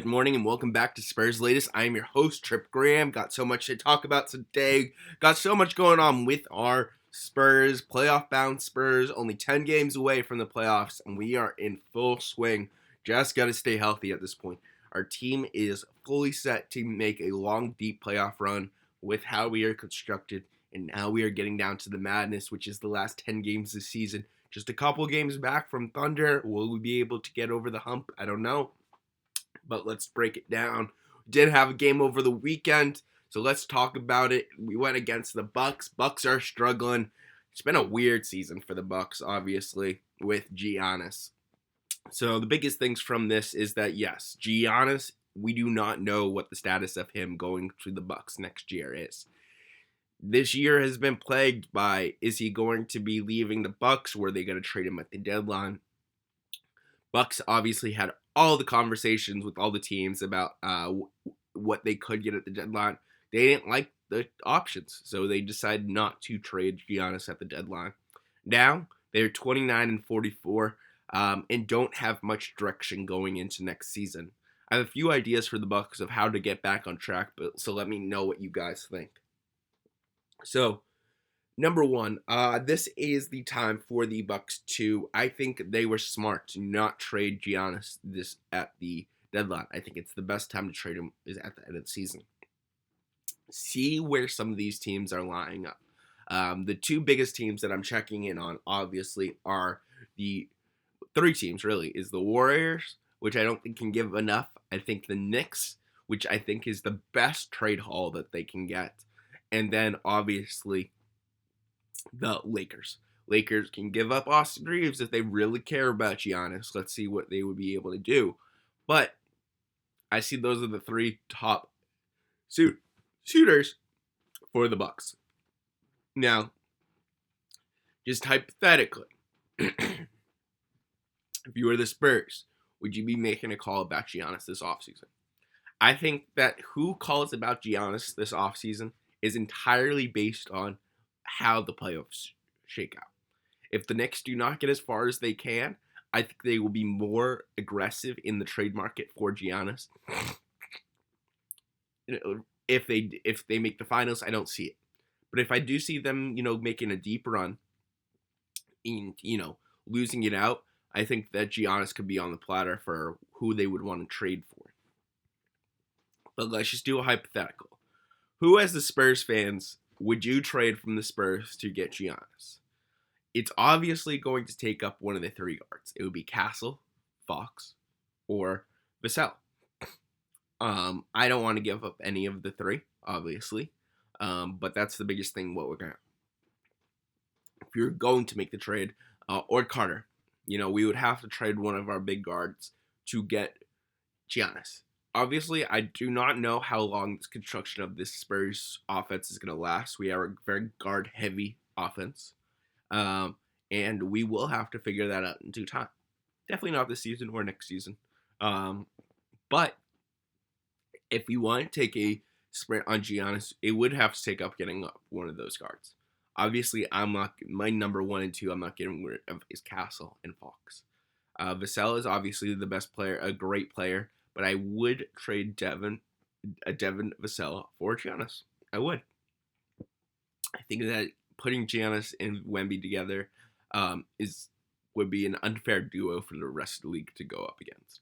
Good morning and welcome back to Spurs Latest. I am your host, Trip Graham. Got so much to talk about today. Got so much going on with our Spurs, playoff bound Spurs, only 10 games away from the playoffs, and we are in full swing. Just got to stay healthy at this point. Our team is fully set to make a long, deep playoff run with how we are constructed, and now we are getting down to the madness, which is the last 10 games this season. Just a couple games back from Thunder. Will we be able to get over the hump? I don't know, but let's break it down. We did have a game over the weekend, so let's talk about it. We went against the Bucks. Bucks are struggling. It's been a weird season for the Bucks, obviously, with Giannis. So the biggest things from this is that yes, Giannis, we do not know what the status of him going to the Bucks next year is. This year has been plagued by, is he going to be leaving the Bucks? Were they going to trade him at the deadline? Bucks obviously had all the conversations with all the teams about what they could get at the deadline. They didn't like the options, so they decided not to trade Giannis at the deadline. Now they're 29-44 and don't have much direction going into next season. I have a few ideas for the Bucks of how to get back on track, so let me know what you guys think. So, number one, this is the time for the Bucks to. I think they were smart to not trade Giannis this at the deadline. I think it's the best time to trade him is at the end of the season. See where some of these teams are lining up. The two biggest teams that I'm checking in on, obviously, are the three teams. Really, is the Warriors, which I don't think can give enough. I think the Knicks, which I think is the best trade haul that they can get, and then obviously the Lakers. Lakers can give up Austin Reeves if they really care about Giannis. Let's see what they would be able to do. But I see those are the three top shooters for the Bucks. Now, just hypothetically, if you were the Spurs, would you be making a call about Giannis this offseason? I think that who calls about Giannis this offseason is entirely based on how the playoffs shake out. If the Knicks do not get as far as they can, I think they will be more aggressive in the trade market for Giannis. If they make the finals, I don't see it. But if I do see them, making a deep run and, losing it out, I think that Giannis could be on the platter for who they would want to trade for. But let's just do a hypothetical. Who, as the Spurs fans, would you trade from the Spurs to get Giannis? It's obviously going to take up one of the three guards. It would be Castle, Fox, or Vassell. I don't want to give up any of the three, obviously. But that's the biggest thing what we're going to. If you're going to make the trade, or Carter, we would have to trade one of our big guards to get Giannis. Obviously, I do not know how long this construction of this Spurs offense is going to last. We are a very guard-heavy offense, and we will have to figure that out in due time. Definitely not this season or next season. But if we want to take a sprint on Giannis, it would have to take up getting up one of those guards. Obviously, my number 1 and 2 I'm not getting rid of is Castle and Fox. Vassell is obviously the best player, a great player. But I would trade Devin Vassell for Giannis. I would. I think that putting Giannis and Wemby together would be an unfair duo for the rest of the league to go up against.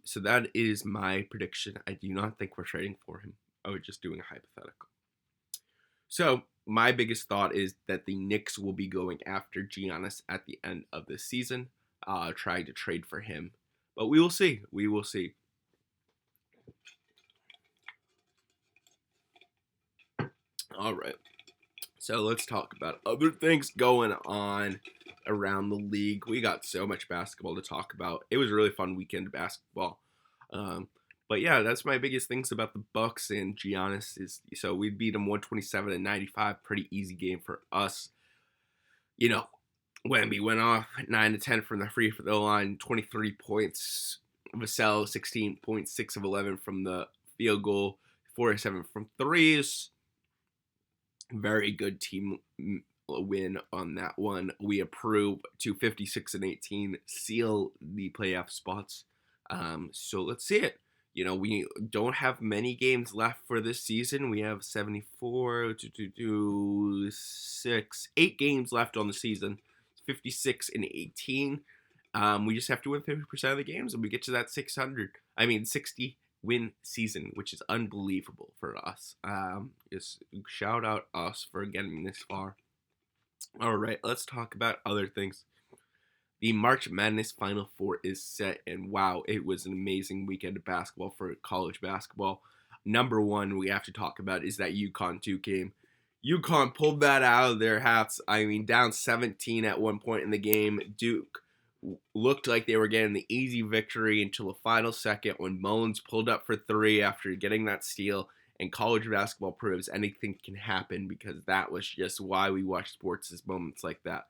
So that is my prediction. I do not think we're trading for him. I was just doing a hypothetical. So my biggest thought is that the Knicks will be going after Giannis at the end of this season, trying to trade for him. But we will see. We will see. All right. So let's talk about other things going on around the league. We got so much basketball to talk about. It was a really fun weekend of basketball. But yeah, that's my biggest things about the Bucks and Giannis is so we beat them 127-95. Pretty easy game for us. Wemby went off 9 to 10 from the free throw line, 23 points. Vassell 16.6 of 11 from the field goal, 4 of 7 from threes. Very good team win on that one. We approve to 56-18, seal the playoff spots. So let's see it. we don't have many games left for this season. We have 74, 8 games left on the season, 56 and 18. We just have to win 50% of the games, and we get to that 60 win season, which is unbelievable for us. Just shout out us for getting this far. All right, let's talk about other things. The March Madness Final Four is set, and wow, it was an amazing weekend of basketball for college basketball. Number one we have to talk about is that UConn Duke game. UConn pulled that out of their hats. I mean, down 17 at one point in the game. Duke looked like they were getting the easy victory until the final second when Mullins pulled up for three after getting that steal. And college basketball proves anything can happen, because that was just why we watch sports, is moments like that.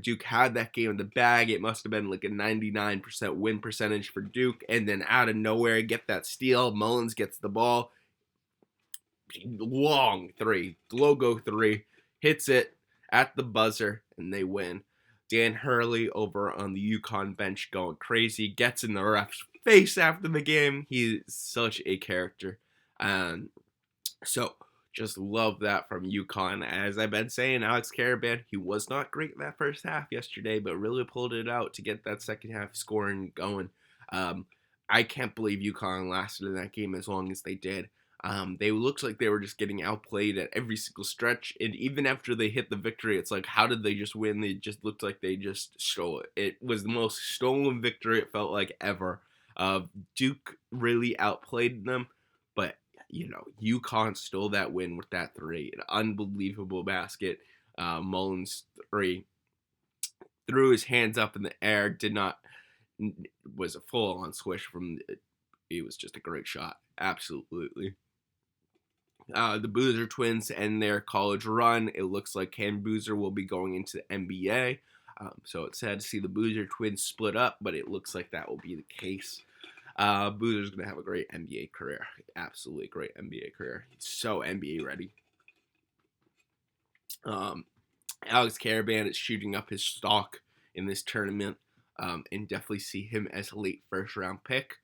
Duke had that game in the bag. It must have been like a 99% win percentage for Duke. And then out of nowhere, get that steal. Mullins gets the ball. Long three. Logo three. Hits it at the buzzer, and they win. Dan Hurley over on the UConn bench going crazy. Gets in the ref's face after the game. He's such a character. So just love that from UConn. As I've been saying, Alex Caravan, he was not great in that first half yesterday, but really pulled it out to get that second half scoring going. I can't believe UConn lasted in that game as long as they did. They looked like they were just getting outplayed at every single stretch, and even after they hit the victory, it's like, how did they just win? They just looked like they just stole it. It was the most stolen victory it felt like ever. Duke really outplayed them, but UConn stole that win with that three. An unbelievable basket. Mullins three. Threw his hands up in the air. Was a full-on swish from. It was just a great shot. Absolutely. The Boozer twins end their college run. It looks like Cam Boozer will be going into the NBA. So it's sad to see the Boozer twins split up, but it looks like that will be the case. Boozer's going to have a great NBA career. Absolutely great NBA career. He's so NBA ready. Alex Caravan is shooting up his stock in this tournament, and definitely see him as a late first-round pick.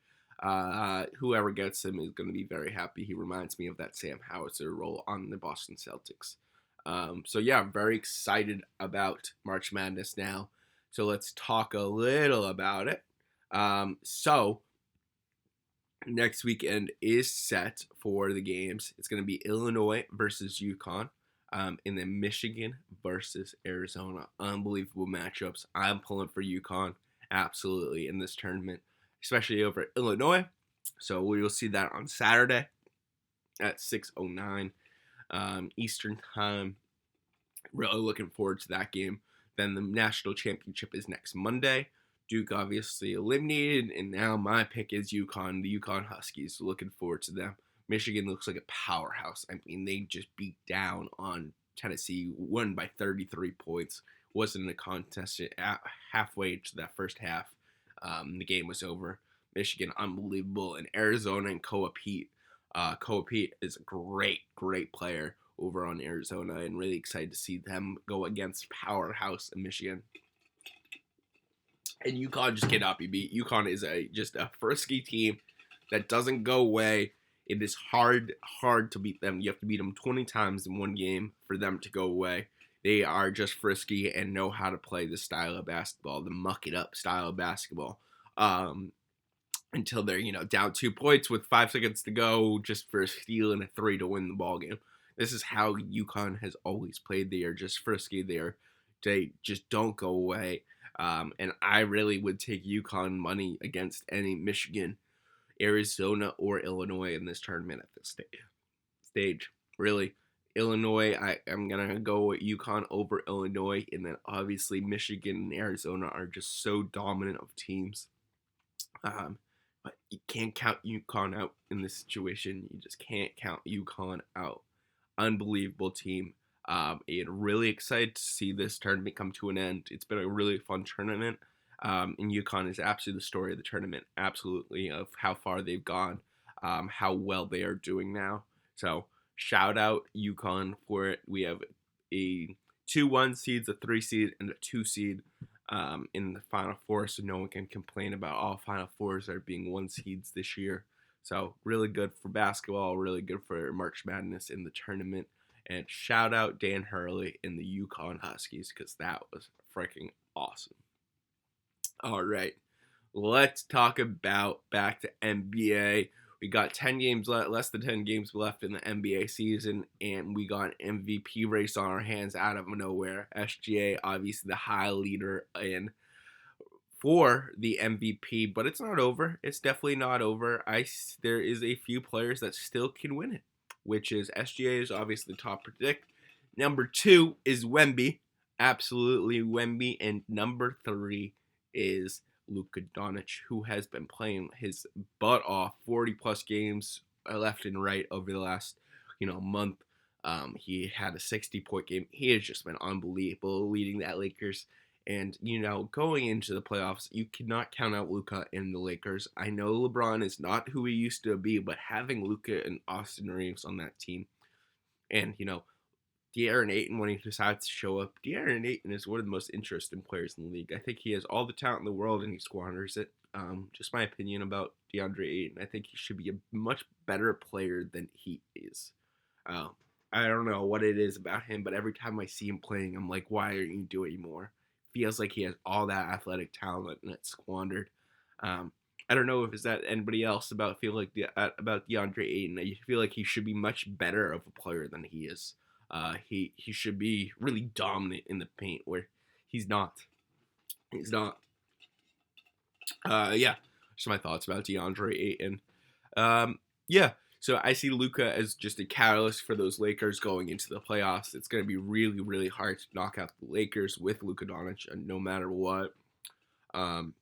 Whoever gets him is going to be very happy. He reminds me of that Sam Hauser role on the Boston Celtics. So yeah, I'm very excited about March Madness now. So let's talk a little about it. So next weekend is set for the games. It's going to be Illinois versus UConn, and then Michigan versus Arizona. Unbelievable matchups. I'm pulling for UConn absolutely in this tournament, especially over Illinois. So we will see that on Saturday at 6:09 Eastern Time. Really looking forward to that game. Then the national championship is next Monday. Duke obviously eliminated, and now my pick is UConn, the UConn Huskies. Looking forward to them. Michigan looks like a powerhouse. I mean, they just beat down on Tennessee, won by 33 points. Wasn't a contest halfway to that first half. The game was over. Michigan, unbelievable. And Arizona and Koa Pete. Koa Pete is a great, great player over on Arizona, and really excited to see them go against powerhouse in Michigan. And UConn just cannot be beat. UConn is just a frisky team that doesn't go away. It is hard to beat them. You have to beat them 20 times in one game for them to go away. They are just frisky and know how to play the style of basketball, the muck it up style of basketball. Until they're down 2 points with 5 seconds to go, just for a steal and a three to win the ball game. This is how UConn has always played. They are just frisky. They just don't go away. And I really would take UConn money against any Michigan, Arizona, or Illinois in this tournament at this stage. Really, Illinois, I'm going to go with UConn over Illinois. And then obviously Michigan and Arizona are just so dominant of teams. But you can't count UConn out in this situation. You just can't count UConn out. Unbelievable team. And really excited to see this tournament come to an end. It's been a really fun tournament. And UConn is absolutely the story of the tournament. Absolutely, of how far they've gone. How well they are doing now. So shout out UConn for it. We have a 2-1 seeds, a 3 seed, and a 2 seed in the Final Four, so no one can complain about all Final Fours are being 1 seeds this year. So really good for basketball, really good for March Madness in the tournament. And shout out Dan Hurley in the Yukon Huskies because that was freaking awesome. All right, let's talk about back to NBA. We got 10 games left, less than 10 games left in the NBA season, and we got an MVP race on our hands out of nowhere. SGA, obviously the high leader in for the MVP, but it's not over. It's definitely not over. There is a few players that still can win it, which is SGA is obviously the top predict. Number 2 is Wemby, absolutely Wemby, and number 3 is Luka Doncic, who has been playing his butt off, 40 plus games left and right over the last month. He had a 60-point game. He has just been unbelievable, leading that Lakers. And, going into the playoffs, you cannot count out Luka and the Lakers. I know LeBron is not who he used to be, but having Luka and Austin Reeves on that team, and, De'Aaron Ayton, when he decides to show up, De'Aaron Ayton is one of the most interesting players in the league. I think he has all the talent in the world, and he squanders it. Just my opinion about DeAndre Ayton. I think he should be a much better player than he is. I don't know what it is about him, but every time I see him playing, I'm like, why aren't you doing more? Feels like he has all that athletic talent and it's squandered. I don't know if it's that anybody else about about DeAndre Ayton. I feel like he should be much better of a player than he is. He should be really dominant in the paint where he's not. He's not. Yeah, just my thoughts about DeAndre Ayton. Yeah, so I see Luka as just a catalyst for those Lakers going into the playoffs. It's going to be really, really hard to knock out the Lakers with Luka Doncic, no matter what. And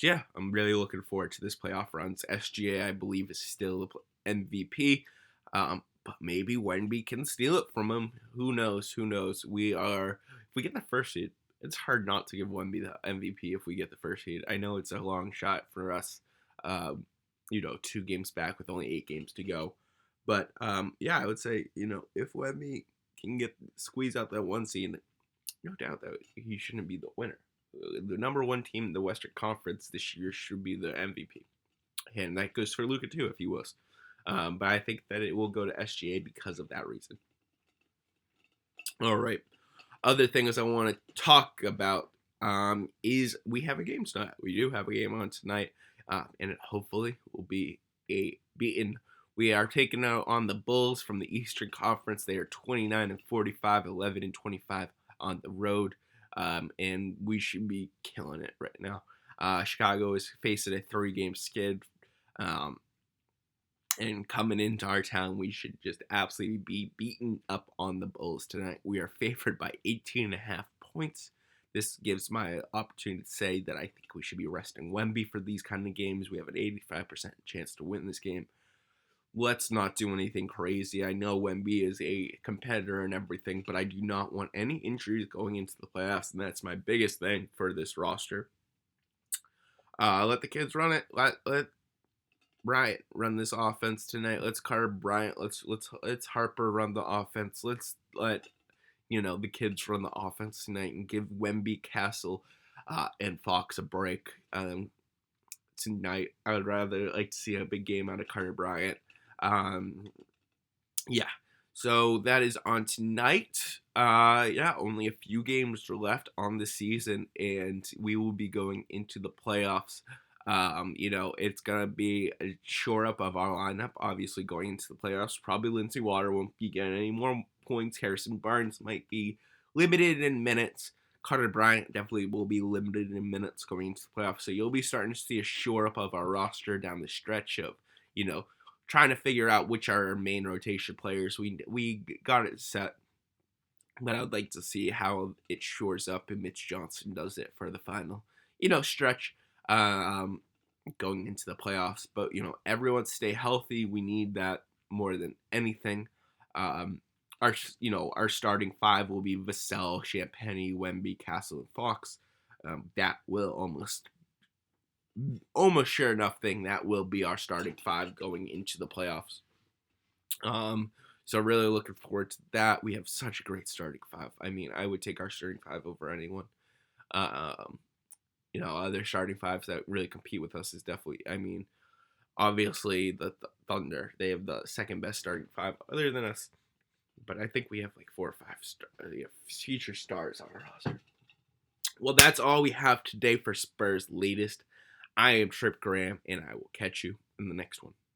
yeah, I'm really looking forward to this playoff runs. SGA, I believe, is still MVP. But maybe Wemby can steal it from him. Who knows? Who knows? If we get the first seed, it's hard not to give Wemby the MVP if we get the first seed. I know it's a long shot for us, 2 games back with only 8 games to go. But yeah, I would say, if Wemby can squeeze out that 1 seed, no doubt that he shouldn't be the winner. The number 1 team in the Western Conference this year should be the MVP. And that goes for Luka too, if he was. But I think that it will go to SGA because of that reason. All right. Other things I want to talk about is we have a game tonight. We do have a game on tonight, and it hopefully will be a beaten. We are taking out on the Bulls from the Eastern Conference. They are 29-45, 11-25 on the road, and we should be killing it right now. Chicago is facing a 3-game skid. And coming into our town, we should just absolutely be beaten up on the Bulls tonight. We are favored by 18.5 points. This gives my opportunity to say that I think we should be resting Wemby for these kind of games. We have an 85% chance to win this game. Let's not do anything crazy. I know Wemby is a competitor and everything, but I do not want any injuries going into the playoffs, and that's my biggest thing for this roster. Let the kids run it. Let Bryant run this offense tonight. Let's carve Bryant. Let's Harper run the offense. Let's let the kids run the offense tonight and give Wemby, Castle, and Fox a break tonight. I would rather like to see a big game out of Carter Bryant. Yeah. So that is on tonight. Only a few games are left on the season, and we will be going into the playoffs. It's gonna be a shore up of our lineup. Obviously, going into the playoffs, probably Lindsey Water won't be getting any more points. Harrison Barnes might be limited in minutes. Carter Bryant definitely will be limited in minutes going into the playoffs. So you'll be starting to see a shore up of our roster down the stretch of, trying to figure out which are our main rotation players. We got it set, but I would like to see how it shores up and Mitch Johnson does it for the final, stretch. Going into the playoffs, but everyone stay healthy. We need that more than anything. Our starting 5 will be Vassell, Champagnie, Wemby, Castle, and Fox. That will almost sure enough thing that will be our starting 5 going into the playoffs. So really looking forward to that. We have such a great starting 5. I mean, I would take our starting 5 over anyone. Other starting 5s that really compete with us is definitely, Obviously, the Thunder, they have the second best starting five other than us. But I think we have like 4 or 5 future stars on our roster. Well, that's all we have today for Spurs Latest. I am Trip Graham, and I will catch you in the next one.